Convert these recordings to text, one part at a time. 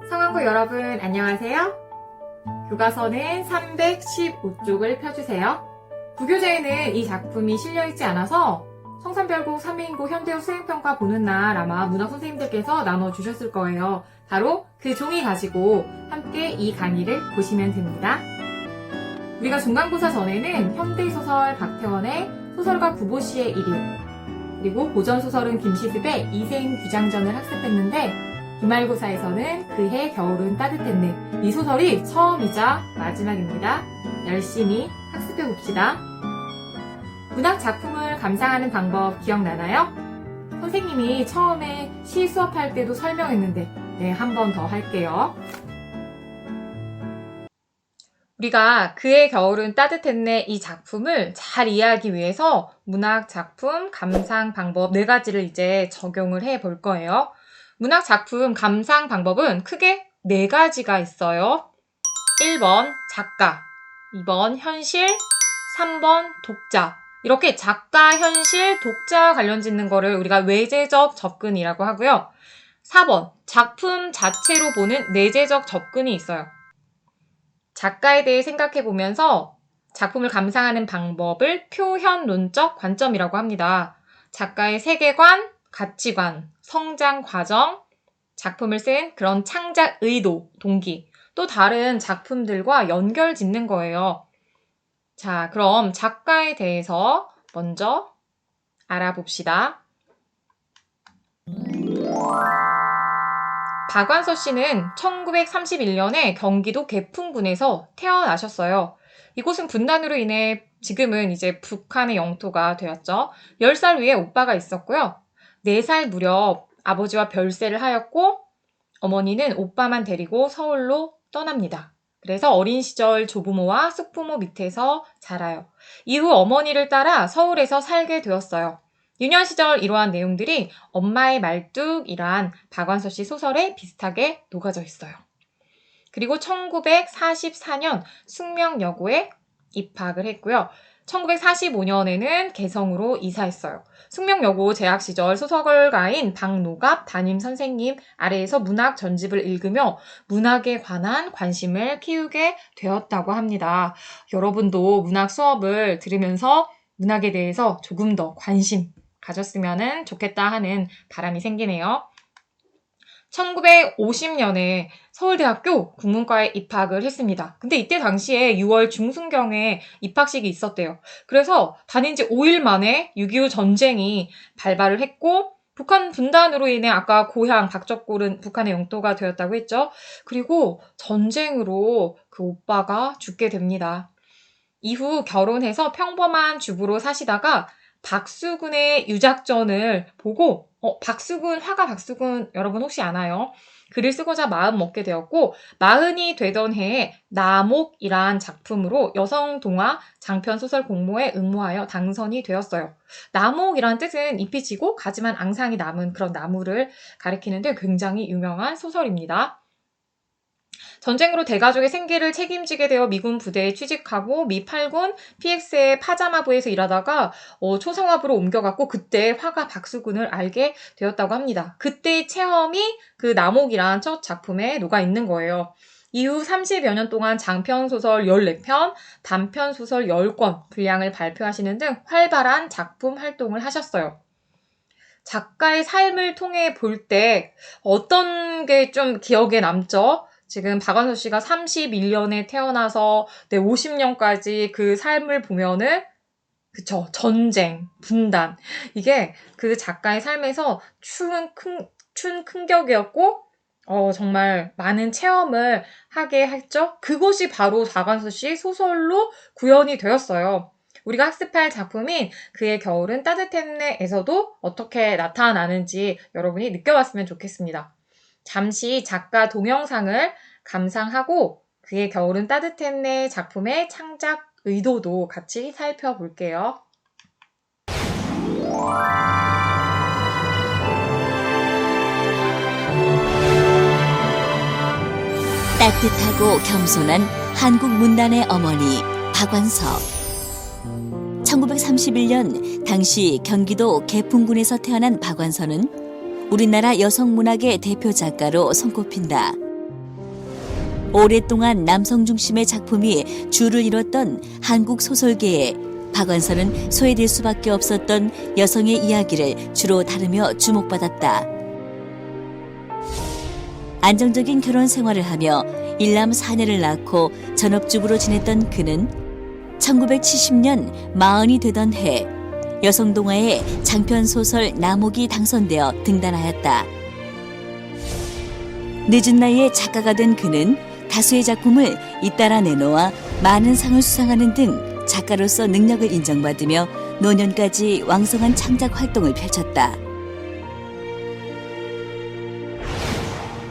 성황구 여러분 안녕하세요. 교과서는 315쪽을 펴주세요. 부교재에는 이 작품이 실려있지 않아서 성산별곡 3인고 현대어 수행평가 보는 날 아마 문학선생님들께서 나눠주셨을 거예요. 바로 그 종이 가지고 함께 이 강의를 보시면 됩니다. 우리가 중간고사 전에는 현대소설 박태원의 소설가 구보시의 일일, 그리고 고전소설은 김시습의 이생규장전을 학습했는데 기말고사에서는 그해 겨울은 따뜻했네. 이 소설이 처음이자 마지막입니다. 열심히 학습해 봅시다. 문학 작품을 감상하는 방법 기억나나요? 선생님이 처음에 시 수업할 때도 설명했는데 한 번 더 할게요. 우리가 그해 겨울은 따뜻했네 이 작품을 잘 이해하기 위해서 문학 작품 감상 방법 4가지를 이제 적용을 해 볼 거예요. 문학 작품 감상 방법은 크게 4가지가 있어요. 1번 작가, 2번 현실, 3번 독자. 이렇게 작가, 현실, 독자 관련 짓는 거를 우리가 외재적 접근이라고 하고요. 4번 작품 자체로 보는 내재적 접근이 있어요. 작가에 대해 생각해 보면서 작품을 감상하는 방법을 표현론적 관점이라고 합니다. 작가의 세계관, 가치관, 성장 과정, 작품을 쓴 그런 창작 의도, 동기, 또 다른 작품들과 연결 짓는 거예요. 자, 그럼 작가에 대해서 먼저 알아봅시다. 박완서 씨는 1931년에 경기도 개풍군에서 태어나셨어요. 이곳은 분단으로 인해 지금은 이제 북한의 영토가 되었죠. 10살 위에 오빠가 있었고요. 4살 무렵 아버지와 별세를 하였고 어머니는 오빠만 데리고 서울로 떠납니다. 그래서 어린 시절 조부모와 숙부모 밑에서 자라요. 이후 어머니를 따라 서울에서 살게 되었어요. 유년 시절 이러한 내용들이 엄마의 말뚝이란 박완서 씨 소설에 비슷하게 녹아져 있어요. 그리고 1944년 숙명여고에 입학을 했고요. 1945년에는 개성으로 이사했어요. 숙명여고 재학 시절 소설가인 박노갑 담임 선생님 아래에서 문학 전집을 읽으며 문학에 관한 관심을 키우게 되었다고 합니다. 여러분도 문학 수업을 들으면서 문학에 대해서 조금 더 관심 가졌으면 좋겠다 하는 바람이 생기네요. 1950년에 서울대학교 국문과에 입학을 했습니다. 근데 이때 당시에 6월 중순경에 입학식이 있었대요. 그래서 다닌 지 5일 만에 6.25 전쟁이 발발을 했고 북한 분단으로 인해 아까 고향 박적골은 북한의 영토가 되었다고 했죠. 그리고 전쟁으로 그 오빠가 죽게 됩니다. 이후 결혼해서 평범한 주부로 사시다가 박수근의 유작전을 보고 화가 박수근 여러분 혹시 아나요? 글을 쓰고자 마음 먹게 되었고 40이 되던 해에 나목이란 작품으로 여성동화 장편소설 공모에 응모하여 당선이 되었어요. 나목이란 뜻은 잎이 지고 가지만 앙상이 남은 그런 나무를 가리키는데 굉장히 유명한 소설입니다. 전쟁으로 대가족의 생계를 책임지게 되어 미군 부대에 취직하고 미 8군 PX의 파자마부에서 일하다가 초상화부로 옮겨갔고 그때 화가 박수근을 알게 되었다고 합니다. 그때의 체험이 그 나목이란 첫 작품에 녹아있는 거예요. 이후 30여 년 동안 장편소설 14편, 단편소설 10권 분량을 발표하시는 등 활발한 작품 활동을 하셨어요. 작가의 삶을 통해 볼 때 어떤 게 좀 기억에 남죠? 지금 박완서 씨가 31년에 태어나서 50년까지 그 삶을 보면은 그쵸, 전쟁, 분단 이게 그 작가의 삶에서 춘 큰격이었고 정말 많은 체험을 하게 했죠. 그것이 바로 박완서 씨 소설로 구현이 되었어요. 우리가 학습할 작품인 그의 겨울은 따뜻했네에서도 어떻게 나타나는지 여러분이 느껴봤으면 좋겠습니다. 잠시 작가 동영상을 감상하고 그의 겨울은 따뜻했네 작품의 창작 의도도 같이 살펴볼게요. 따뜻하고 겸손한 한국 문단의 어머니 박완서. 1931년 당시 경기도 개풍군에서 태어난 박완서는 우리나라 여성 문학의 대표 작가로 손꼽힌다. 오랫동안 남성 중심의 작품이 주를 이뤘던 한국 소설계에 박완서는 소외될 수밖에 없었던 여성의 이야기를 주로 다루며 주목받았다. 안정적인 결혼 생활을 하며 일남 사녀를 낳고 전업주부로 지냈던 그는 1970년 40이 되던 해 여성동화의 장편소설 나목이 당선되어 등단하였다. 늦은 나이에 작가가 된 그는 다수의 작품을 잇따라 내놓아 많은 상을 수상하는 등 작가로서 능력을 인정받으며 노년까지 왕성한 창작 활동을 펼쳤다.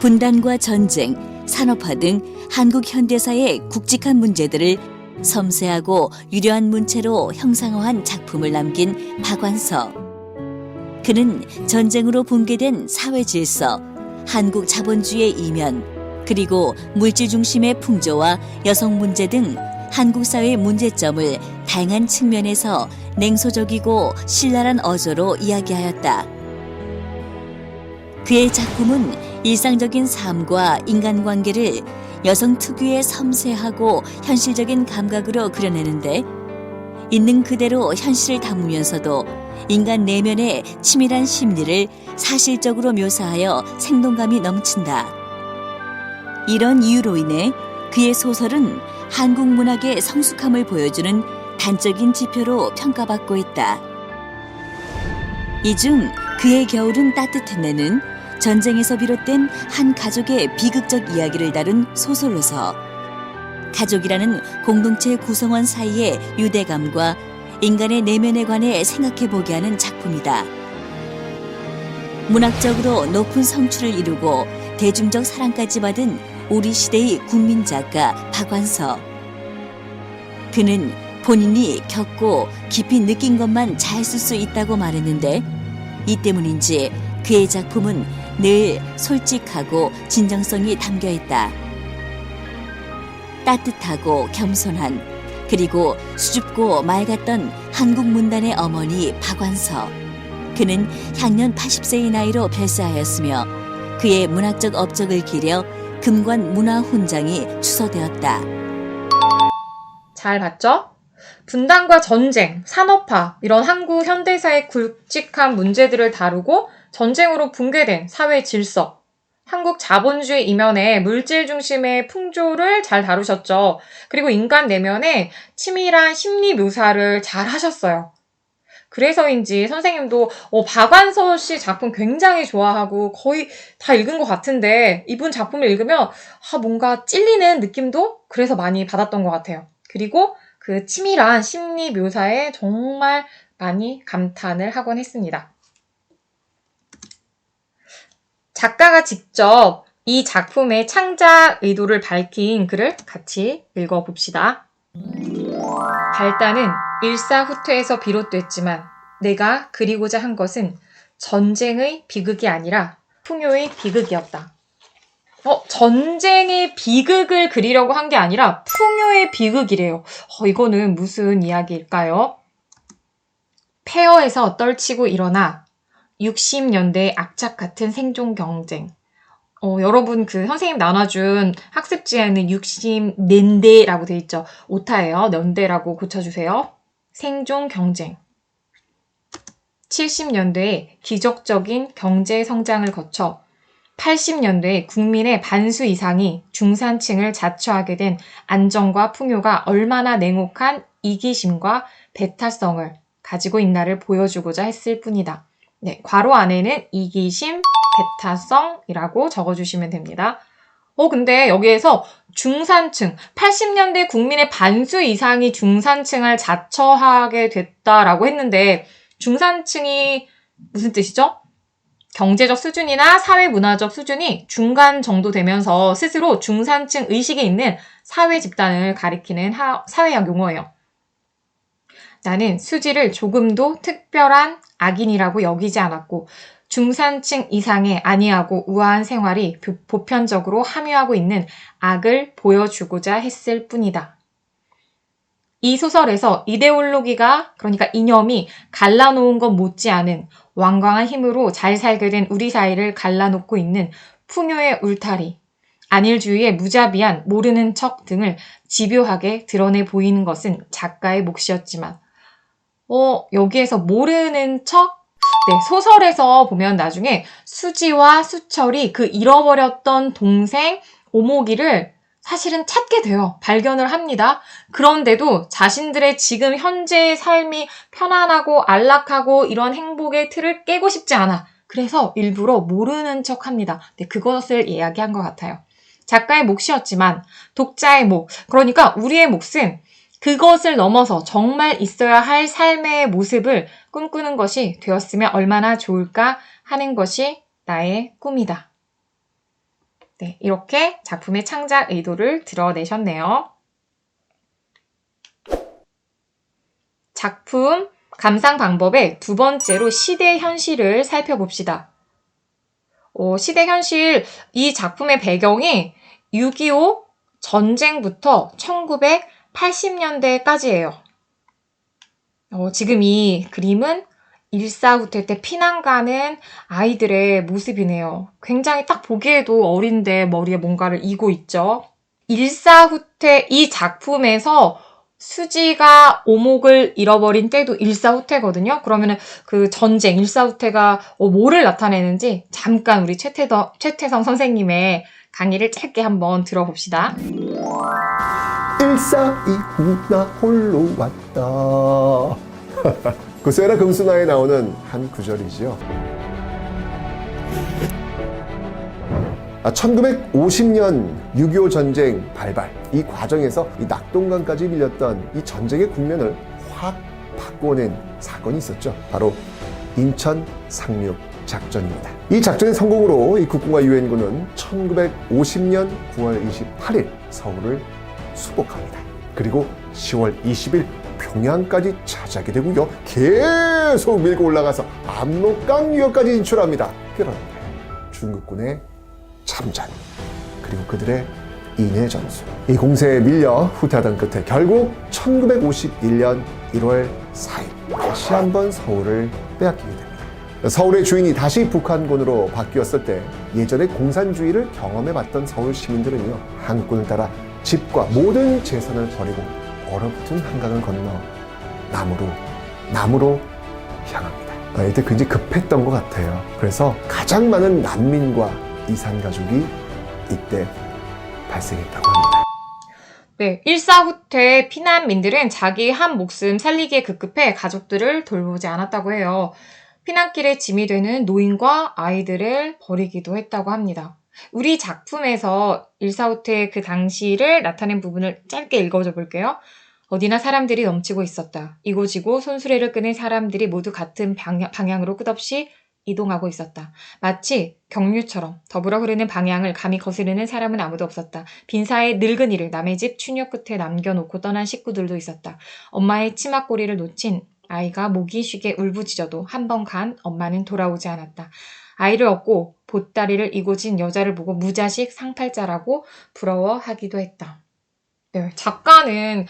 분단과 전쟁, 산업화 등 한국 현대사의 굵직한 문제들을 섬세하고 유려한 문체로 형상화한 작품을 남긴 박완서. 그는 전쟁으로 붕괴된 사회 질서, 한국 자본주의의 이면, 그리고 물질 중심의 풍조와 여성 문제 등 한국 사회의 문제점을 다양한 측면에서 냉소적이고 신랄한 어조로 이야기하였다. 그의 작품은 일상적인 삶과 인간관계를 여성 특유의 섬세하고 현실적인 감각으로 그려내는데 있는 그대로 현실을 담으면서도 인간 내면의 치밀한 심리를 사실적으로 묘사하여 생동감이 넘친다. 이런 이유로 인해 그의 소설은 한국 문학의 성숙함을 보여주는 단적인 지표로 평가받고 있다. 이 중 그의 겨울은 따뜻했네는 전쟁에서 비롯된 한 가족의 비극적 이야기를 다룬 소설로서 가족이라는 공동체 구성원 사이의 유대감과 인간의 내면에 관해 생각해보게 하는 작품이다. 문학적으로 높은 성취를 이루고 대중적 사랑까지 받은 우리 시대의 국민 작가 박완서. 그는 본인이 겪고 깊이 느낀 것만 잘 쓸 수 있다고 말했는데 이 때문인지 그의 작품은 늘 솔직하고 진정성이 담겨 있다. 따뜻하고 겸손한 그리고 수줍고 맑았던 한국 문단의 어머니 박완서. 그는 향년 80세의 나이로 별세하였으며 그의 문학적 업적을 기려 금관 문화훈장이 추서되었다. 잘 봤죠? 분단과 전쟁, 산업화 이런 한국 현대사의 굵직한 문제들을 다루고 전쟁으로 붕괴된 사회 질서, 한국 자본주의 이면의 물질 중심의 풍조를 잘 다루셨죠. 그리고 인간 내면의 치밀한 심리 묘사를 잘 하셨어요. 그래서인지 선생님도 박완서 씨 작품 굉장히 좋아하고 거의 다 읽은 것 같은데 이분 작품을 읽으면 뭔가 찔리는 느낌도 그래서 많이 받았던 것 같아요. 그리고 그 치밀한 심리 묘사에 정말 많이 감탄을 하곤 했습니다. 작가가 직접 이 작품의 창작 의도를 밝힌 글을 같이 읽어봅시다. 발단은 일사후퇴에서 비롯됐지만 내가 그리고자 한 것은 전쟁의 비극이 아니라 풍요의 비극이었다. 전쟁의 비극을 그리려고 한 게 아니라 풍요의 비극이래요. 이거는 무슨 이야기일까요? 폐허에서 떨치고 일어나 60년대의 악착 같은 생존 경쟁. 여러분 선생님 나눠준 학습지에는 60년대라고 돼 있죠. 오타예요. 년대라고 고쳐주세요. 생존 경쟁. 70년대에 기적적인 경제 성장을 거쳐 80년대에 국민의 반수 이상이 중산층을 자처하게 된 안정과 풍요가 얼마나 냉혹한 이기심과 배타성을 가지고 있나를 보여주고자 했을 뿐이다. 네, 괄호 안에는 이기심, 배타성이라고 적어주시면 됩니다. 근데 여기에서 중산층, 80년대 국민의 반수 이상이 중산층을 자처하게 됐다라고 했는데 중산층이 무슨 뜻이죠? 경제적 수준이나 사회문화적 수준이 중간 정도 되면서 스스로 중산층 의식이 있는 사회 집단을 가리키는 사회학 용어예요. 나는 수지를 조금도 특별한 악인이라고 여기지 않았고 중산층 이상의 안이하고 우아한 생활이 보편적으로 함유하고 있는 악을 보여주고자 했을 뿐이다. 이 소설에서 이데올로기가, 그러니까 이념이 갈라놓은 것 못지않은 완강한 힘으로 잘 살게 된 우리 사이를 갈라놓고 있는 풍요의 울타리, 안일주의의 무자비한 모르는 척 등을 집요하게 드러내 보이는 것은 작가의 몫이었지만, 여기에서 모르는 척? 네, 소설에서 보면 나중에 수지와 수철이 그 잃어버렸던 동생 오목이를 사실은 찾게 돼요. 발견을 합니다. 그런데도 자신들의 지금 현재의 삶이 편안하고 안락하고 이런 행복의 틀을 깨고 싶지 않아. 그래서 일부러 모르는 척 합니다. 네, 그것을 이야기한 것 같아요. 작가의 몫이었지만 독자의 몫, 그러니까 우리의 몫은 그것을 넘어서 정말 있어야 할 삶의 모습을 꿈꾸는 것이 되었으면 얼마나 좋을까 하는 것이 나의 꿈이다. 네, 이렇게 작품의 창작 의도를 드러내셨네요. 작품 감상 방법의 두 번째로 시대 현실을 살펴봅시다. 시대 현실, 이 작품의 배경이 6.25 전쟁부터 1980년대까지예요. 지금 이 그림은 일사후퇴 때 피난 가는 아이들의 모습이네요. 굉장히 딱 보기에도 어린데 머리에 뭔가를 이고 있죠. 일사후퇴, 이 작품에서 수지가 오목을 잃어버린 때도 일사후퇴거든요. 그러면은 그 전쟁, 일사후퇴가 뭐를 나타내는지 잠깐 우리 최태성 선생님의 강의를 짧게 한번 들어봅시다. 일사이후 나 홀로 왔다. 구세라 금수나에 나오는 한 구절이지요. 1950년 6.25 전쟁 발발, 이 과정에서 이 낙동강까지 밀렸던 이 전쟁의 국면을 확 바꿔낸 사건이 있었죠. 바로 인천 상륙 작전입니다. 이 작전의 성공으로 이 국군과 유엔군은 1950년 9월 28일 서울을 수복합니다. 그리고 10월 20일 평양까지 차지하게 되고요. 계속 밀고 올라가서 압록강 유역까지 진출합니다. 그런데 중국군의 참전, 그리고 그들의 인해 전술, 이 공세에 밀려 후퇴하던 끝에 결국 1951년 1월 4일 다시 한번 서울을 빼앗기게 됩니다. 서울의 주인이 다시 북한군으로 바뀌었을 때 예전의 공산주의를 경험해봤던 서울 시민들은요, 한국군을 따라 집과 모든 재산을 버리고 얼어붙은 한강을 건너 남으로 향합니다. 이때 굉장히 급했던 것 같아요. 그래서 가장 많은 난민과 이산가족이 이때 발생했다고 합니다. 네, 일사후퇴 피난민들은 자기 한 목숨 살리기에 급급해 가족들을 돌보지 않았다고 해요. 피난길에 짐이 되는 노인과 아이들을 버리기도 했다고 합니다. 우리 작품에서 일사후퇴 그 당시를 나타낸 부분을 짧게 읽어줘 볼게요. 어디나 사람들이 넘치고 있었다. 이고지고 손수레를 끄는 사람들이 모두 같은 방향으로 끝없이 이동하고 있었다. 마치 경류처럼 더불어 흐르는 방향을 감히 거스르는 사람은 아무도 없었다. 빈사에 늙은이를 남의 집 추녀 끝에 남겨놓고 떠난 식구들도 있었다. 엄마의 치맛꼬리를 놓친 아이가 목이 쉬게 울부짖어도 한 번 간 엄마는 돌아오지 않았다. 아이를 얻고 보따리를 이고진 여자를 보고 무자식 상팔자라고 부러워하기도 했다. 네, 작가는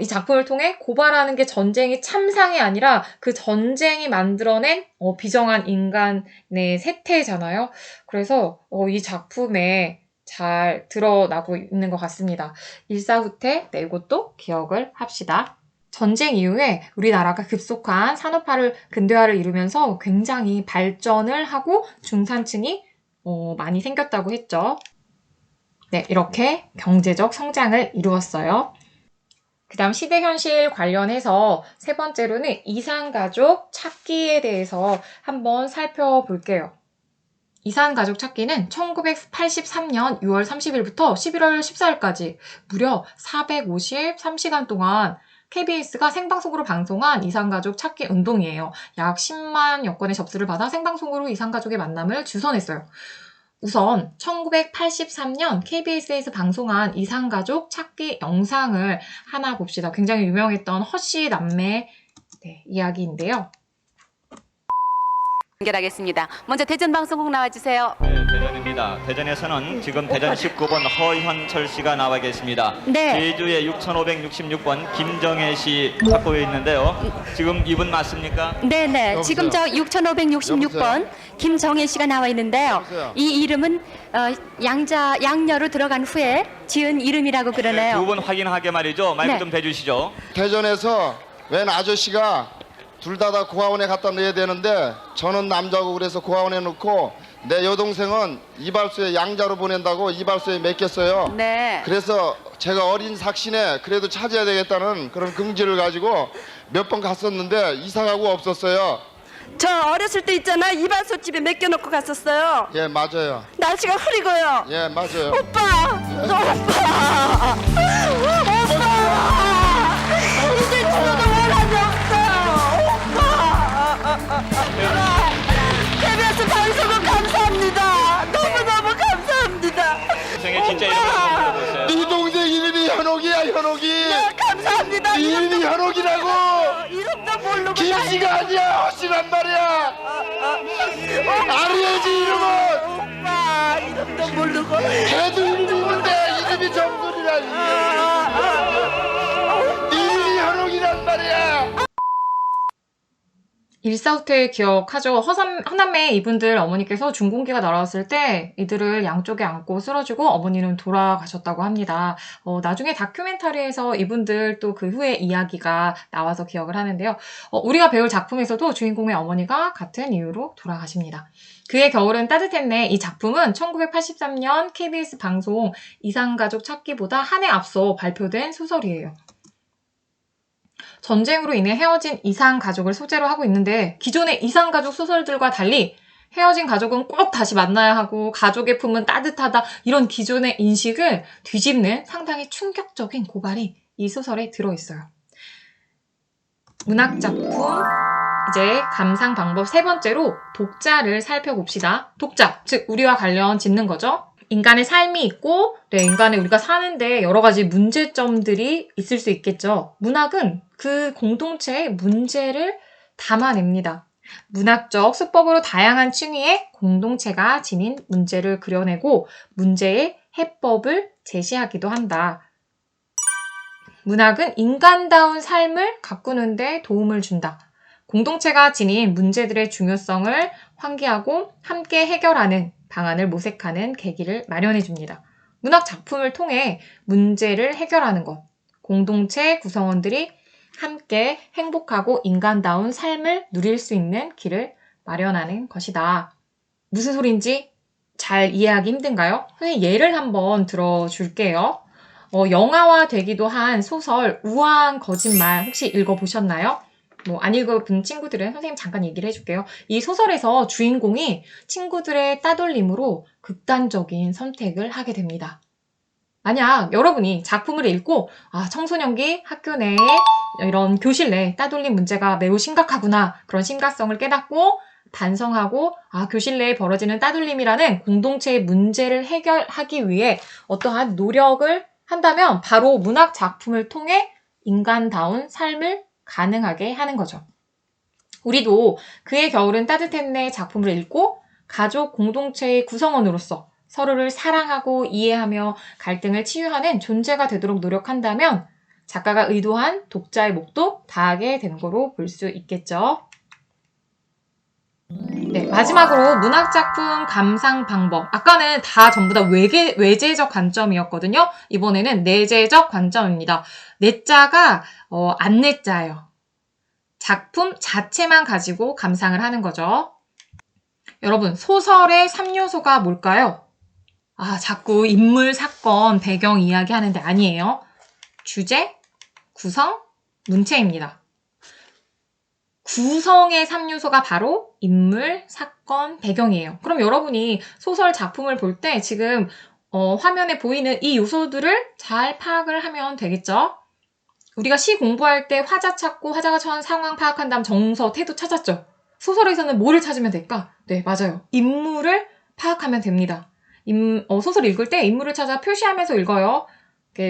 이 작품을 통해 고발하는 게 전쟁이 참상이 아니라 그 전쟁이 만들어낸 비정한 인간의 세태잖아요. 그래서 이 작품에 잘 드러나고 있는 것 같습니다. 일사후퇴, 네, 이것도 기억을 합시다. 전쟁 이후에 우리나라가 급속한 산업화를 근대화를 이루면서 굉장히 발전을 하고 중산층이 많이 생겼다고 했죠. 네, 이렇게 경제적 성장을 이루었어요. 그 다음 시대현실 관련해서 세 번째로는 이산가족 찾기에 대해서 한번 살펴볼게요. 이산가족 찾기는 1983년 6월 30일부터 11월 14일까지 무려 453시간 동안 KBS가 생방송으로 방송한 이산가족 찾기 운동이에요. 약 10만여 건의 접수를 받아 생방송으로 이산가족의 만남을 주선했어요. 우선 1983년 KBS에서 방송한 이산가족 찾기 영상을 하나 봅시다. 굉장히 유명했던 허씨 남매 이야기인데요. 연결하겠습니다. 먼저 대전방송국 나와주세요. 네, 대전 대전입니다. 대전에서는 지금 대전 19번 허현철 씨가 나와 계십니다. 네. 제주의 6566번 김정혜 씨 확보해 있는데요. 지금 이분 맞습니까? 네네. 여보세요? 지금 저 6566번 김정혜 씨가 나와 있는데요. 여보세요? 이 이름은 양녀로 들어간 후에 지은 이름이라고 두 그러네요. 분 확인하게 말이죠. 마이크 네. 좀 대주시죠. 대전에서 웬 아저씨가 둘 다 고아원에 갖다 넣어야 되는데 저는 남자고 그래서 고아원에 넣고 내 여동생은 이발소에 양자로 보낸다고 이발소에 맡겼어요. 네. 그래서 제가 어린 삭신에 그래도 찾아야 되겠다는 그런 긍지를 가지고 몇 번 갔었는데 이사 가고 없었어요. 저 어렸을 때 있잖아 이발소 집에 맡겨놓고 갔었어요. 예, 맞아요. 날씨가 흐리고요. 예, 맞아요. 오빠, 오빠, 이제 죽어도 원한이 없어요. 오빠, KBS 방송은 감사합니다. 너무너무 감사합니다. 동생의 진짜 이름을 한번 불러보세요. 네 동생 이름이 현옥이야, 현옥이. 네, 감사합니다. 네 이름이 현옥이라고. 이름도 모르고 김씨가 아니야, 허씨란 말이야. 알아야지 이름은. 오빠 이름도 모르고 걔도 이름이 있는데 이름이 정순이라니. 이름이 현옥이란 말이야. 일사후퇴 기억하죠. 허남매 이분들 어머니께서 중공기가 날아왔을 때 이들을 양쪽에 안고 쓰러지고 어머니는 돌아가셨다고 합니다. 나중에 다큐멘터리에서 이분들 또 그 후에 이야기가 나와서 기억을 하는데요. 우리가 배울 작품에서도 주인공의 어머니가 같은 이유로 돌아가십니다. 그의 겨울은 따뜻했네. 이 작품은 1983년 KBS 방송 이상가족 찾기보다 한 해 앞서 발표된 소설이에요. 전쟁으로 인해 헤어진 이상가족을 소재로 하고 있는데 기존의 이상가족 소설들과 달리 헤어진 가족은 꼭 다시 만나야 하고 가족의 품은 따뜻하다 이런 기존의 인식을 뒤집는 상당히 충격적인 고발이 이 소설에 들어있어요. 문학작품 이제 감상 방법 세 번째로 독자를 살펴봅시다. 독자, 즉 우리와 관련 짓는 거죠. 인간의 삶이 있고 인간의 우리가 사는데 여러 가지 문제점들이 있을 수 있겠죠. 문학은 그 공동체의 문제를 담아냅니다. 문학적 수법으로 다양한 층위의 공동체가 지닌 문제를 그려내고 문제의 해법을 제시하기도 한다. 문학은 인간다운 삶을 가꾸는 데 도움을 준다. 공동체가 지닌 문제들의 중요성을 환기하고 함께 해결하는 방안을 모색하는 계기를 마련해 줍니다. 문학 작품을 통해 문제를 해결하는 것, 공동체 구성원들이 함께 행복하고 인간다운 삶을 누릴 수 있는 길을 마련하는 것이다. 무슨 소린지 잘 이해하기 힘든가요? 선생님 예를 한번 들어줄게요. 영화화 되기도 한 소설 우아한 거짓말 혹시 읽어보셨나요? 안 읽어본 친구들은 선생님 잠깐 얘기를 해줄게요. 이 소설에서 주인공이 친구들의 따돌림으로 극단적인 선택을 하게 됩니다. 만약 여러분이 작품을 읽고 청소년기 학교 내에 이런 교실 내 따돌림 문제가 매우 심각하구나 그런 심각성을 깨닫고 반성하고 교실 내에 벌어지는 따돌림이라는 공동체의 문제를 해결하기 위해 어떠한 노력을 한다면 바로 문학 작품을 통해 인간다운 삶을 가능하게 하는 거죠. 우리도 그의 겨울은 따뜻했네 작품을 읽고 가족 공동체의 구성원으로서 서로를 사랑하고 이해하며 갈등을 치유하는 존재가 되도록 노력한다면 작가가 의도한 독자의 목도 다하게 된 거로 볼 수 있겠죠. 네, 마지막으로 문학작품 감상 방법. 아까는 다 전부 다 외재적 관점이었거든요. 이번에는 내재적 관점입니다. 내자가 안내자예요. 작품 자체만 가지고 감상을 하는 거죠. 여러분, 소설의 3요소가 뭘까요? 자꾸 인물, 사건, 배경 이야기 하는데 아니에요. 주제, 구성, 문체입니다. 구성의 3요소가 바로 인물, 사건, 배경이에요. 그럼 여러분이 소설 작품을 볼 때 지금 화면에 보이는 이 요소들을 잘 파악을 하면 되겠죠? 우리가 시 공부할 때 화자 찾고 화자가 처한 상황 파악한 다음 정서, 태도 찾았죠? 소설에서는 뭐를 찾으면 될까? 네, 맞아요. 인물을 파악하면 됩니다. 소설 읽을 때 인물을 찾아 표시하면서 읽어요.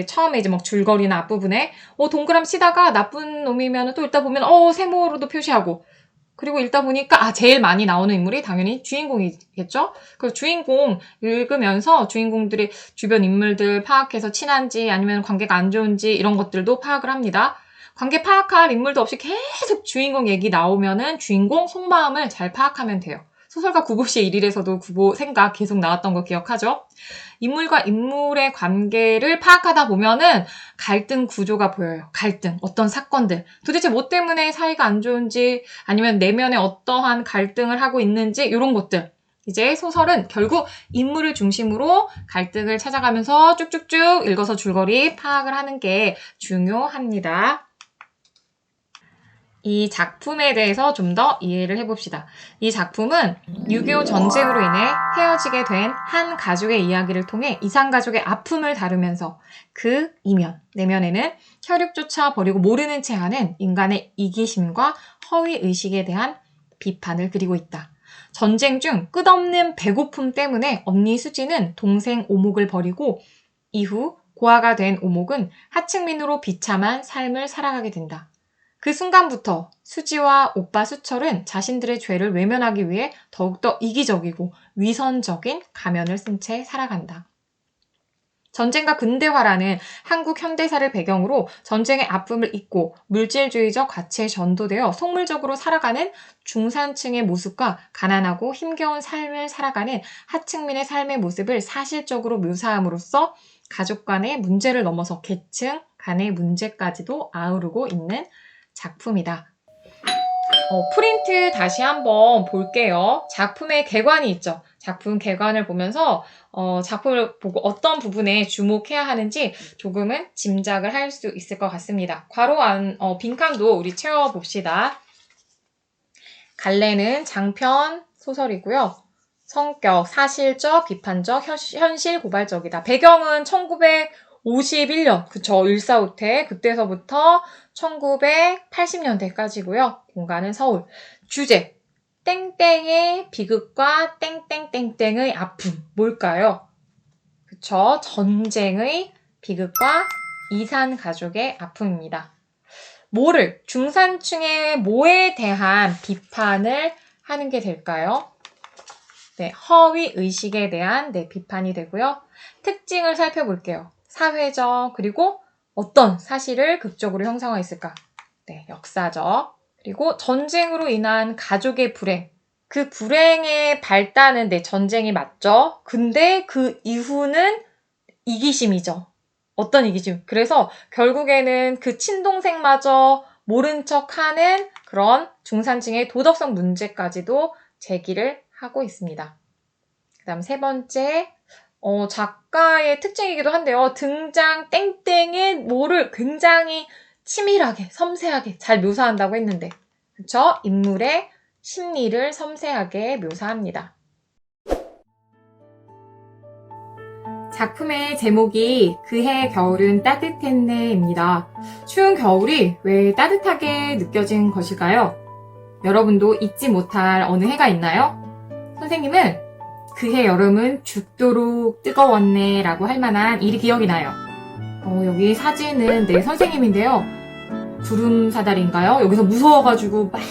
처음에 이제 막 줄거리나 앞부분에 동그라미 치다가 나쁜 놈이면 또 읽다 보면 세모로도 표시하고 그리고 읽다 보니까 제일 많이 나오는 인물이 당연히 주인공이겠죠? 그래서 주인공 읽으면서 주인공들이 주변 인물들 파악해서 친한지 아니면 관계가 안 좋은지 이런 것들도 파악을 합니다. 관계 파악할 인물도 없이 계속 주인공 얘기 나오면은 주인공 속마음을 잘 파악하면 돼요. 소설가 구보시의 1일에서도 구보 생각 계속 나왔던 거 기억하죠? 인물과 인물의 관계를 파악하다 보면은 갈등 구조가 보여요. 갈등, 어떤 사건들. 도대체 뭐 때문에 사이가 안 좋은지 아니면 내면에 어떠한 갈등을 하고 있는지 이런 것들. 이제 소설은 결국 인물을 중심으로 갈등을 찾아가면서 쭉쭉쭉 읽어서 줄거리 파악을 하는 게 중요합니다. 이 작품에 대해서 좀 더 이해를 해봅시다. 이 작품은 6.25 전쟁으로 인해 헤어지게 된 한 가족의 이야기를 통해 이산가족의 아픔을 다루면서 그 이면, 내면에는 혈육조차 버리고 모르는 채 하는 인간의 이기심과 허위의식에 대한 비판을 그리고 있다. 전쟁 중 끝없는 배고픔 때문에 언니 수지는 동생 오목을 버리고 이후 고아가 된 오목은 하층민으로 비참한 삶을 살아가게 된다. 그 순간부터 수지와 오빠 수철은 자신들의 죄를 외면하기 위해 더욱더 이기적이고 위선적인 가면을 쓴 채 살아간다. 전쟁과 근대화라는 한국 현대사를 배경으로 전쟁의 아픔을 잊고 물질주의적 가치에 전도되어 속물적으로 살아가는 중산층의 모습과 가난하고 힘겨운 삶을 살아가는 하층민의 삶의 모습을 사실적으로 묘사함으로써 가족 간의 문제를 넘어서 계층 간의 문제까지도 아우르고 있는 작품이다. 프린트 다시 한번 볼게요. 작품의 개관이 있죠. 작품 개관을 보면서 작품을 보고 어떤 부분에 주목해야 하는지 조금은 짐작을 할 수 있을 것 같습니다. 괄호 안 빈칸도 우리 채워봅시다. 갈래는 장편 소설이고요. 성격, 사실적, 비판적, 현실 고발적이다. 배경은 1951년, 그쵸, 일사후퇴, 그때서부터 1980년대까지고요. 공간은 서울. 주제, 땡땡의 비극과 땡땡땡땡의 아픔. 뭘까요? 그쵸, 전쟁의 비극과 이산 가족의 아픔입니다. 뭐를, 중산층의 뭐에 대한 비판을 하는 게 될까요? 네, 허위 의식에 대한 비판이 되고요. 특징을 살펴볼게요. 사회적, 그리고 어떤 사실을 극적으로 형상화했을까? 네, 역사적. 그리고 전쟁으로 인한 가족의 불행. 그 불행의 발단은 전쟁이 맞죠? 근데 그 이후는 이기심이죠. 어떤 이기심? 그래서 결국에는 그 친동생마저 모른 척하는 그런 중산층의 도덕성 문제까지도 제기를 하고 있습니다. 그 다음 세 번째, 작가의 특징이기도 한데요. 등장 땡땡의 뭐를 굉장히 치밀하게, 섬세하게 잘 묘사한다고 했는데, 그쵸? 인물의 심리를 섬세하게 묘사합니다. 작품의 제목이 그해 겨울은 따뜻했네입니다. 추운 겨울이 왜 따뜻하게 느껴진 것일까요? 여러분도 잊지 못할 어느 해가 있나요? 선생님은 그해 여름은 죽도록 뜨거웠네 라고 할 만한 일이 기억이 나요. 여기 사진은 선생님인데요. 구름사다리인가요? 여기서 무서워가지고 막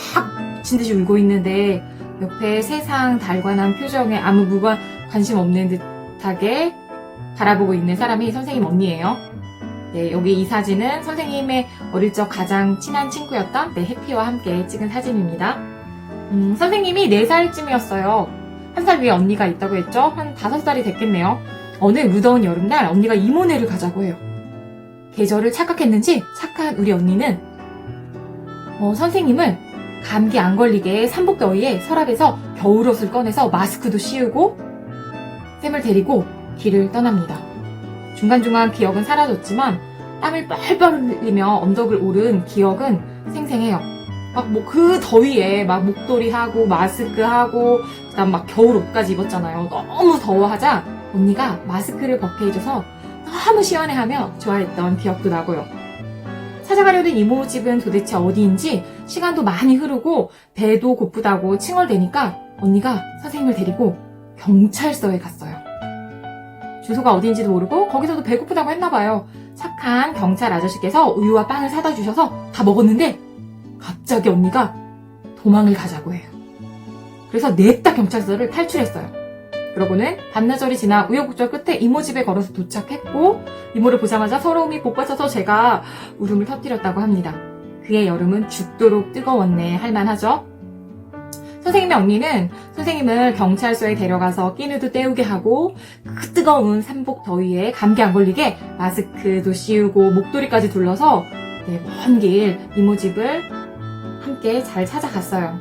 진듯이 울고 있는데 옆에 세상 달관한 표정에 아무 관심 없는 듯하게 바라보고 있는 사람이 선생님 언니예요. 네, 여기 이 사진은 선생님의 어릴 적 가장 친한 친구였던 해피와 함께 찍은 사진입니다. 선생님이 4살쯤이었어요. 1살 위에 언니가 있다고 했죠? 한 5살이 됐겠네요. 어느 무더운 여름날 언니가 이모네를 가자고 해요. 계절을 착각했는지 착한 우리 언니는 선생님을 감기 안 걸리게 삼복더위에 서랍에서 겨울옷을 꺼내서 마스크도 씌우고 쌤을 데리고 길을 떠납니다. 중간중간 기억은 사라졌지만 땀을 뻘뻘 흘리며 언덕을 오른 기억은 생생해요. 그 더위에 목도리 하고 마스크 하고 그다음 겨울 옷까지 입었잖아요. 너무 더워하자 언니가 마스크를 벗게 해줘서 너무 시원해하며 좋아했던 기억도 나고요. 찾아가려던 이모 집은 도대체 어디인지 시간도 많이 흐르고 배도 고프다고 칭얼대니까 언니가 선생님을 데리고 경찰서에 갔어요. 주소가 어디인지도 모르고 거기서도 배고프다고 했나봐요. 착한 경찰 아저씨께서 우유와 빵을 사다 주셔서 다 먹었는데 갑자기 언니가 도망을 가자고 해요. 그래서 냅다 경찰서를 탈출했어요. 그러고는 반나절이 지나 우여곡절 끝에 이모 집에 걸어서 도착했고 이모를 보자마자 서러움이 복받쳐서 제가 울음을 터뜨렸다고 합니다. 그의 여름은 죽도록 뜨거웠네 할만하죠. 선생님의 언니는 선생님을 경찰서에 데려가서 끼니도 때우게 하고 그 뜨거운 삼복 더위에 감기 안 걸리게 마스크도 씌우고 목도리까지 둘러서 먼 길 이모 집을 함께 잘 찾아갔어요.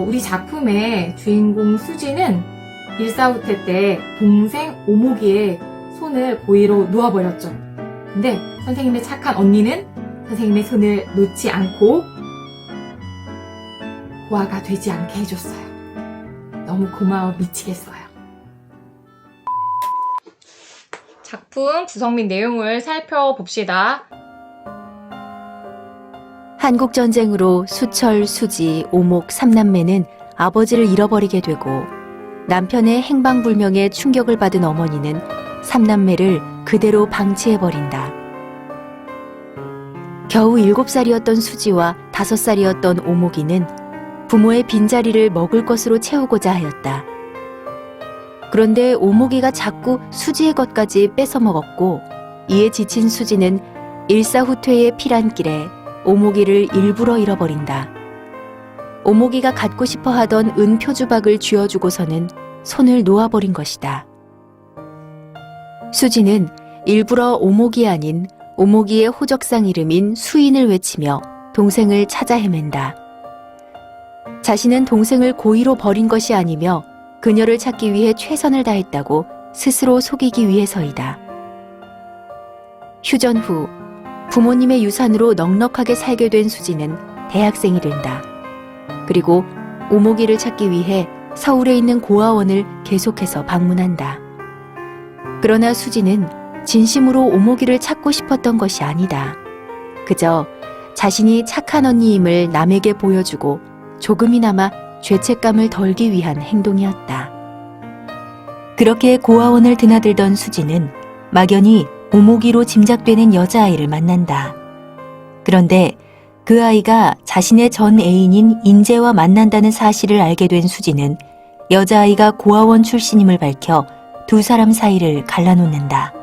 우리 작품의 주인공 수지는 일사후퇴 때 동생 오목이의 손을 고의로 놓아버렸죠. 근데 선생님의 착한 언니는 선생님의 손을 놓지 않고 고아가 되지 않게 해줬어요. 너무 고마워 미치겠어요. 작품 구성 및 내용을 살펴봅시다. 한국전쟁으로 수철, 수지, 오목 3남매는 아버지를 잃어버리게 되고 남편의 행방불명에 충격을 받은 어머니는 3남매를 그대로 방치해버린다. 겨우 7살이었던 수지와 5살이었던 오목이는 부모의 빈자리를 먹을 것으로 채우고자 하였다. 그런데 오목이가 자꾸 수지의 것까지 뺏어 먹었고 이에 지친 수지는 일사후퇴의 피란길에 오목이를 일부러 잃어버린다. 오목이가 갖고 싶어 하던 은 표주박을 쥐어주고서는 손을 놓아버린 것이다. 수지는 일부러 오목이 아닌 오목이의 호적상 이름인 수인을 외치며 동생을 찾아 헤맨다. 자신은 동생을 고의로 버린 것이 아니며 그녀를 찾기 위해 최선을 다했다고 스스로 속이기 위해서이다. 휴전 후 부모님의 유산으로 넉넉하게 살게 된 수지는 대학생이 된다. 그리고 오목이를 찾기 위해 서울에 있는 고아원을 계속해서 방문한다. 그러나 수지는 진심으로 오목이를 찾고 싶었던 것이 아니다. 그저 자신이 착한 언니임을 남에게 보여주고 조금이나마 죄책감을 덜기 위한 행동이었다. 그렇게 고아원을 드나들던 수지는 막연히 오목이로 짐작되는 여자아이를 만난다. 그런데 그 아이가 자신의 전 애인인 인재와 만난다는 사실을 알게 된 수지는 여자아이가 고아원 출신임을 밝혀 두 사람 사이를 갈라놓는다.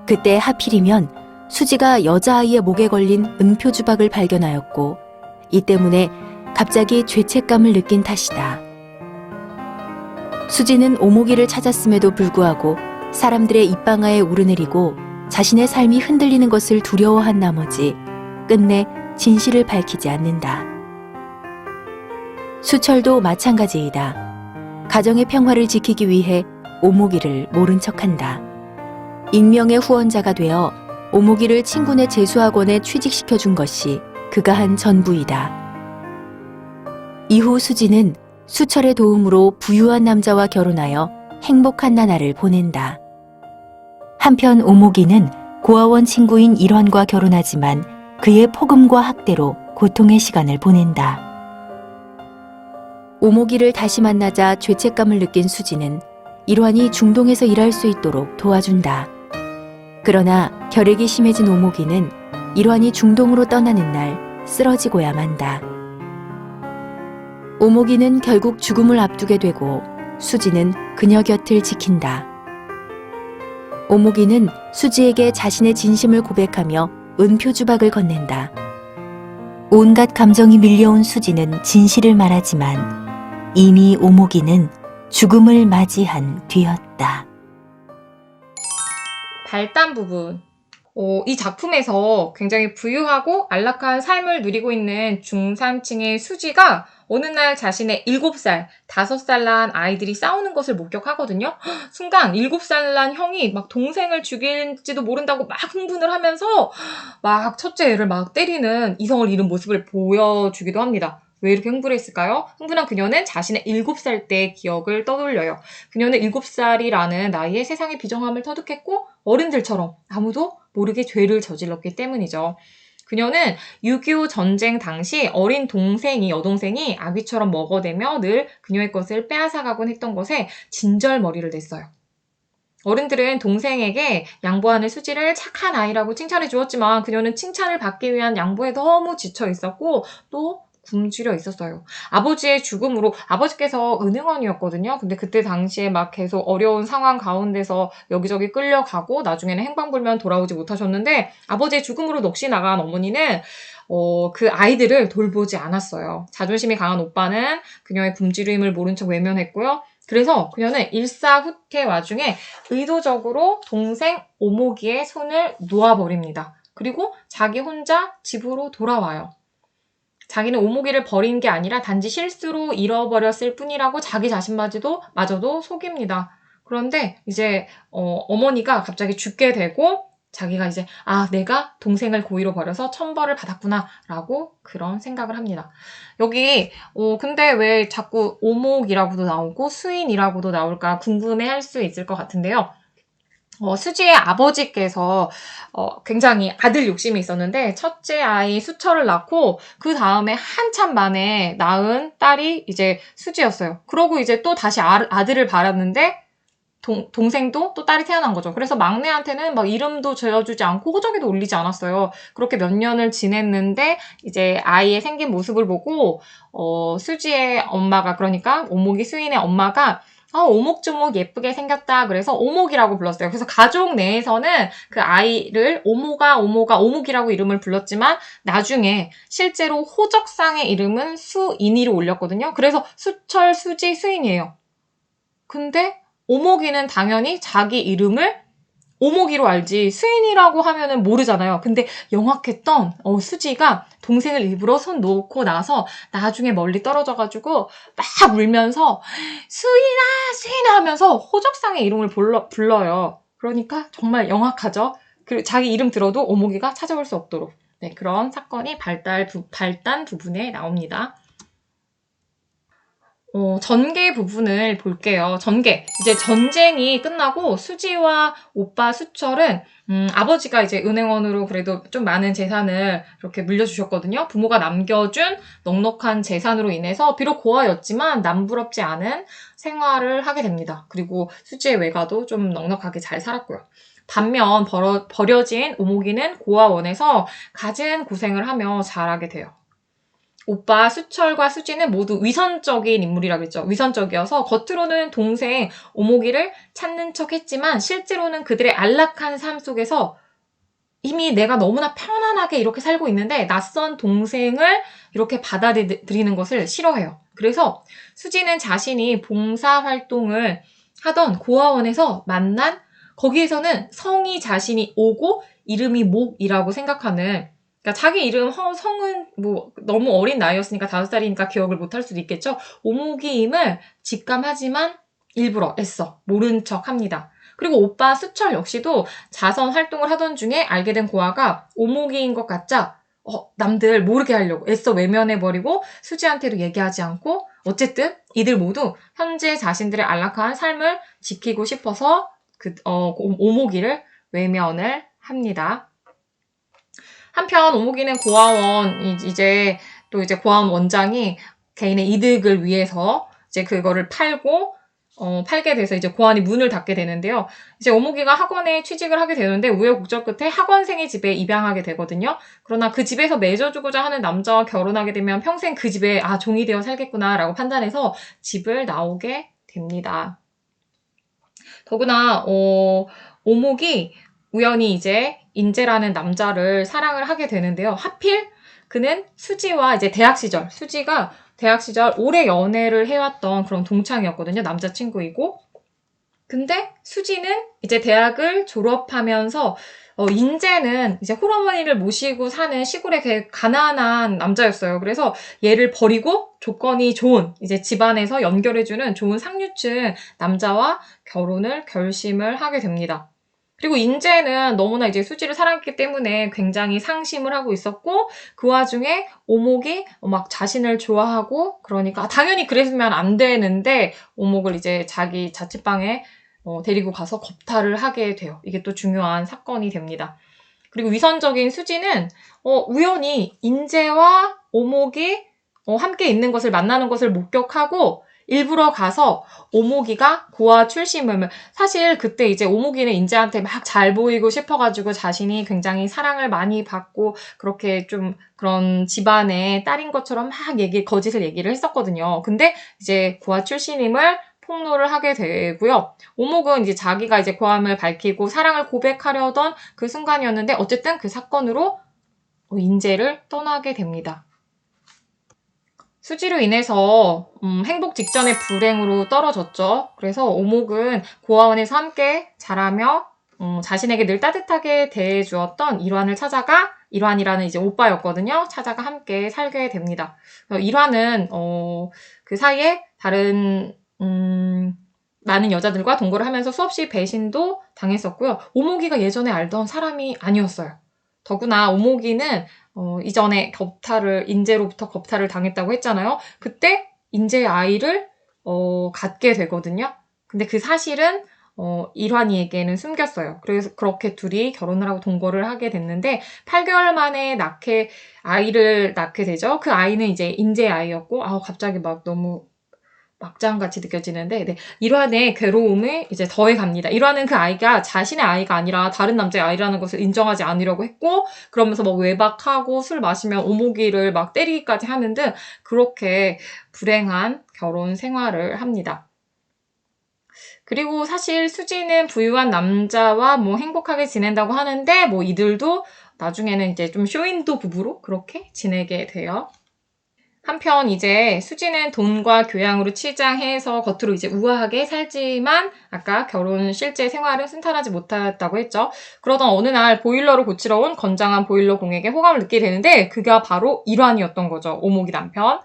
그때 하필이면 수지가 여자아이의 목에 걸린 은표주박을 발견하였고 이 때문에 갑자기 죄책감을 느낀 탓이다. 수지는 오목이를 찾았음에도 불구하고 사람들의 입방아에 오르내리고 자신의 삶이 흔들리는 것을 두려워한 나머지 끝내 진실을 밝히지 않는다. 수철도 마찬가지이다. 가정의 평화를 지키기 위해 오목이를 모른 척한다. 익명의 후원자가 되어 오목이를 친구네 재수학원에 취직시켜준 것이 그가 한 전부이다. 이후 수지는 수철의 도움으로 부유한 남자와 결혼하여 행복한 나날을 보낸다. 한편 오목이는 고아원 친구인 일환과 결혼하지만 그의 폭음과 학대로 고통의 시간을 보낸다. 오목이를 다시 만나자 죄책감을 느낀 수지는 일환이 중동에서 일할 수 있도록 도와준다. 그러나 결핵이 심해진 오목이는 일환이 중동으로 떠나는 날 쓰러지고야 만다. 오목이는 결국 죽음을 앞두게 되고 수지는 그녀 곁을 지킨다. 오목이는 수지에게 자신의 진심을 고백하며 은표주박을 건넨다. 온갖 감정이 밀려온 수지는 진실을 말하지만 이미 오목이는 죽음을 맞이한 뒤였다. 발단 부분. 이 작품에서 굉장히 부유하고 안락한 삶을 누리고 있는 중산층의 수지가 어느 날 자신의 7살, 5살 난 아이들이 싸우는 것을 목격하거든요. 순간 7살 난 형이 막 동생을 죽일지도 모른다고 막 흥분을 하면서 막 첫째 애를 막 때리는 이성을 잃은 모습을 보여주기도 합니다. 왜 이렇게 흥분했을까요? 흥분한 그녀는 자신의 7살 때의 기억을 떠돌려요. 그녀는 7살이라는 나이에 세상의 비정함을 터득했고 어른들처럼 아무도 모르게 죄를 저질렀기 때문이죠. 그녀는 6.25 전쟁 당시 어린 여동생이 아기처럼 먹어대며 늘 그녀의 것을 빼앗아가곤 했던 것에 진절머리를 냈어요. 어른들은 동생에게 양보하는 수지를 착한 아이라고 칭찬해 주었지만 그녀는 칭찬을 받기 위한 양보에 너무 지쳐 있었고 또 굶주려 있었어요. 아버지의 죽음으로 아버지께서 은행원이었거든요. 근데 그때 당시에 막 계속 어려운 상황 가운데서 여기저기 끌려가고 나중에는 행방불명 돌아오지 못하셨는데 아버지의 죽음으로 넋이 나간 어머니는 그 아이들을 돌보지 않았어요. 자존심이 강한 오빠는 그녀의 굶주림을 모른 척 외면했고요. 그래서 그녀는 일사후퇴 와중에 의도적으로 동생 오목이의 손을 놓아버립니다. 그리고 자기 혼자 집으로 돌아와요. 자기는 오목이를 버린 게 아니라 단지 실수로 잃어버렸을 뿐이라고 자기 자신마저도 속입니다. 그런데 이제 어머니가 갑자기 죽게 되고 자기가 이제 내가 동생을 고의로 버려서 천벌을 받았구나라고 그런 생각을 합니다. 여기 근데 왜 자꾸 오목이라고도 나오고 수인이라고도 나올까 궁금해할 수 있을 것 같은데요. 수지의 아버지께서 굉장히 아들 욕심이 있었는데 첫째 아이 수철을 낳고 그 다음에 한참 만에 낳은 딸이 이제 수지였어요. 그러고 이제 또 다시 아들을 바랐는데 동생도 또 딸이 태어난 거죠. 그래서 막내한테는 막 이름도 지어주지 않고 호적에도 올리지 않았어요. 그렇게 몇 년을 지냈는데 이제 아이의 생긴 모습을 보고 수지의 엄마가 그러니까 오목이 수인의 엄마가 오목조목 예쁘게 생겼다. 그래서 오목이라고 불렀어요. 그래서 가족 내에서는 그 아이를 오목이라고 이름을 불렀지만 나중에 실제로 호적상의 이름은 수인이로 올렸거든요. 그래서 수철, 수지, 수인이에요. 근데 오목이는 당연히 자기 이름을 오목이로 알지 수인이라고 하면은 모르잖아요. 근데 영악했던 수지가 동생을 일부러 손 놓고 나서 나중에 멀리 떨어져가지고 막 울면서 수인아 하면서 호적상의 이름을 불러요. 그러니까 정말 영악하죠. 그리고 자기 이름 들어도 오목이가 찾아올 수 없도록 그런 사건이 발단 부분에 나옵니다. 전개 부분을 볼게요. 전개. 이제 전쟁이 끝나고 수지와 오빠 수철은 아버지가 이제 은행원으로 그래도 좀 많은 재산을 이렇게 물려주셨거든요. 부모가 남겨준 넉넉한 재산으로 인해서 비록 고아였지만 남부럽지 않은 생활을 하게 됩니다. 그리고 수지의 외가도 좀 넉넉하게 잘 살았고요. 반면 버려진 오목이는 고아원에서 갖은 고생을 하며 자라게 돼요. 오빠 수철과 수지는 모두 위선적인 인물이라고 했죠. 위선적이어서 겉으로는 동생 오목이를 찾는 척 했지만 실제로는 그들의 안락한 삶 속에서 이미 내가 너무나 편안하게 이렇게 살고 있는데 낯선 동생을 이렇게 받아들이는 것을 싫어해요. 그래서 수지는 자신이 봉사활동을 하던 고아원에서 만난 거기에서는 성이 자신이 오고 이름이 목이라고 생각하는 그러니까 자기 이름, 성은 너무 어린 나이였으니까 5살이니까 기억을 못할 수도 있겠죠. 오목이임을 직감하지만 일부러 애써 모른 척 합니다. 그리고 오빠 수철 역시도 자선 활동을 하던 중에 알게 된 고아가 오목이인 것 같자 남들 모르게 하려고 애써 외면해버리고 수지한테도 얘기하지 않고 어쨌든 이들 모두 현재 자신들의 안락한 삶을 지키고 싶어서 오목이를 외면을 합니다. 한편 오목이는 고아원 이제 고아원 원장이 개인의 이득을 위해서 이제 그거를 팔게 돼서 이제 고아원이 문을 닫게 되는데요. 이제 오목이가 학원에 취직을 하게 되는데 우여곡절 끝에 학원생의 집에 입양하게 되거든요. 그러나 그 집에서 맺어주고자 하는 남자와 결혼하게 되면 평생 그 집에 종이 되어 살겠구나라고 판단해서 집을 나오게 됩니다. 더구나 오목이 우연히 이제 인재라는 남자를 사랑을 하게 되는데요. 하필 그는 수지와 이제 수지가 대학 시절 오래 연애를 해왔던 그런 동창이었거든요. 남자친구이고. 근데 수지는 이제 대학을 졸업하면서 인재는 이제 홀어머니를 모시고 사는 시골의 가난한 남자였어요. 그래서 얘를 버리고 조건이 좋은 이제 집안에서 연결해주는 좋은 상류층 남자와 결혼을 결심을 하게 됩니다. 그리고 인재는 너무나 이제 수지를 사랑했기 때문에 굉장히 상심을 하고 있었고 그 와중에 오목이 막 자신을 좋아하고 그러니까 당연히 그랬으면 안 되는데 오목을 이제 자기 자취방에 데리고 가서 겁탈을 하게 돼요. 이게 또 중요한 사건이 됩니다. 그리고 위선적인 수지는 우연히 인재와 오목이 함께 있는 것을 만나는 것을 목격하고 일부러 가서 오목이가 고아 출신임을, 사실 그때 이제 오목이는 인재한테 막 잘 보이고 싶어가지고 자신이 굉장히 사랑을 많이 받고 그렇게 좀 그런 집안의 딸인 것처럼 막 거짓을 얘기를 했었거든요. 근데 이제 고아 출신임을 폭로를 하게 되고요. 오목은 이제 자기가 이제 고함을 밝히고 사랑을 고백하려던 그 순간이었는데 어쨌든 그 사건으로 인재를 떠나게 됩니다. 수지로 인해서 행복 직전의 불행으로 떨어졌죠. 그래서 오목은 고아원에서 함께 자라며 자신에게 늘 따뜻하게 대해주었던 일환을 찾아가, 일환이라는 이제 오빠였거든요. 찾아가 함께 살게 됩니다. 일환은 그 사이에 다른 많은 여자들과 동거를 하면서 수없이 배신도 당했었고요. 오목이가 예전에 알던 사람이 아니었어요. 더구나 오목이는 이전에 인재로부터 겁탈을 당했다고 했잖아요. 그때 인재의 아이를 갖게 되거든요. 근데 그 사실은 일환이에게는 숨겼어요. 그래서 그렇게 둘이 결혼을 하고 동거를 하게 됐는데 8개월 만에 아이를 낳게 되죠. 그 아이는 이제 인재의 아이였고 갑자기 막 너무 막장같이 느껴지는데, 네, 일환의 괴로움을 이제 더해갑니다. 일환은 그 아이가 자신의 아이가 아니라 다른 남자의 아이라는 것을 인정하지 않으려고 했고, 그러면서 막 외박하고 술 마시면 오목이를 막 때리기까지 하는 등 그렇게 불행한 결혼 생활을 합니다. 그리고 사실 수지는 부유한 남자와 행복하게 지낸다고 하는데, 이들도 나중에는 이제 좀 쇼윈도 부부로 그렇게 지내게 돼요. 한편 이제 수지는 돈과 교양으로 치장해서 겉으로 이제 우아하게 살지만 아까 결혼 실제 생활은 순탄하지 못했다고 했죠. 그러던 어느 날 보일러를 고치러 온 건장한 보일러 공에게 호감을 느끼게 되는데 그가 바로 일환이었던 거죠. 오목이 남편.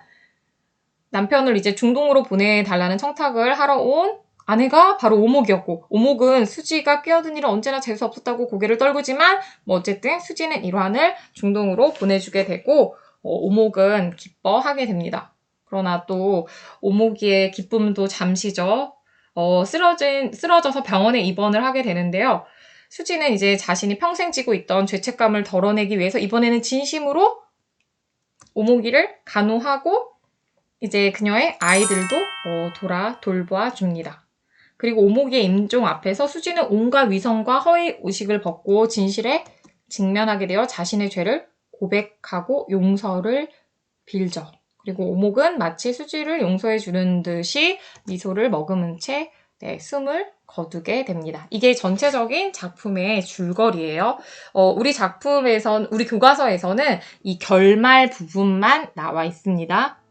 남편을 이제 중동으로 보내달라는 청탁을 하러 온 아내가 바로 오목이었고, 오목은 수지가 끼어든 일은 언제나 재수 없었다고 고개를 떨구지만 어쨌든 수지는 일환을 중동으로 보내주게 되고 오목은 기뻐하게 됩니다. 그러나 또 오목이의 기쁨도 잠시죠. 쓰러져서 병원에 입원을 하게 되는데요. 수지는 이제 자신이 평생 지고 있던 죄책감을 덜어내기 위해서 이번에는 진심으로 오목이를 간호하고 이제 그녀의 아이들도 돌봐줍니다. 그리고 오목이의 임종 앞에서 수지는 온갖 위선과 허위 의식을 벗고 진실에 직면하게 되어 자신의 죄를 고백하고 용서를 빌죠. 그리고 오목은 마치 수지를 용서해 주는 듯이 미소를 머금은 채 숨을 거두게 됩니다. 이게 전체적인 작품의 줄거리예요. 우리 교과서에서는 이 결말 부분만 나와 있습니다.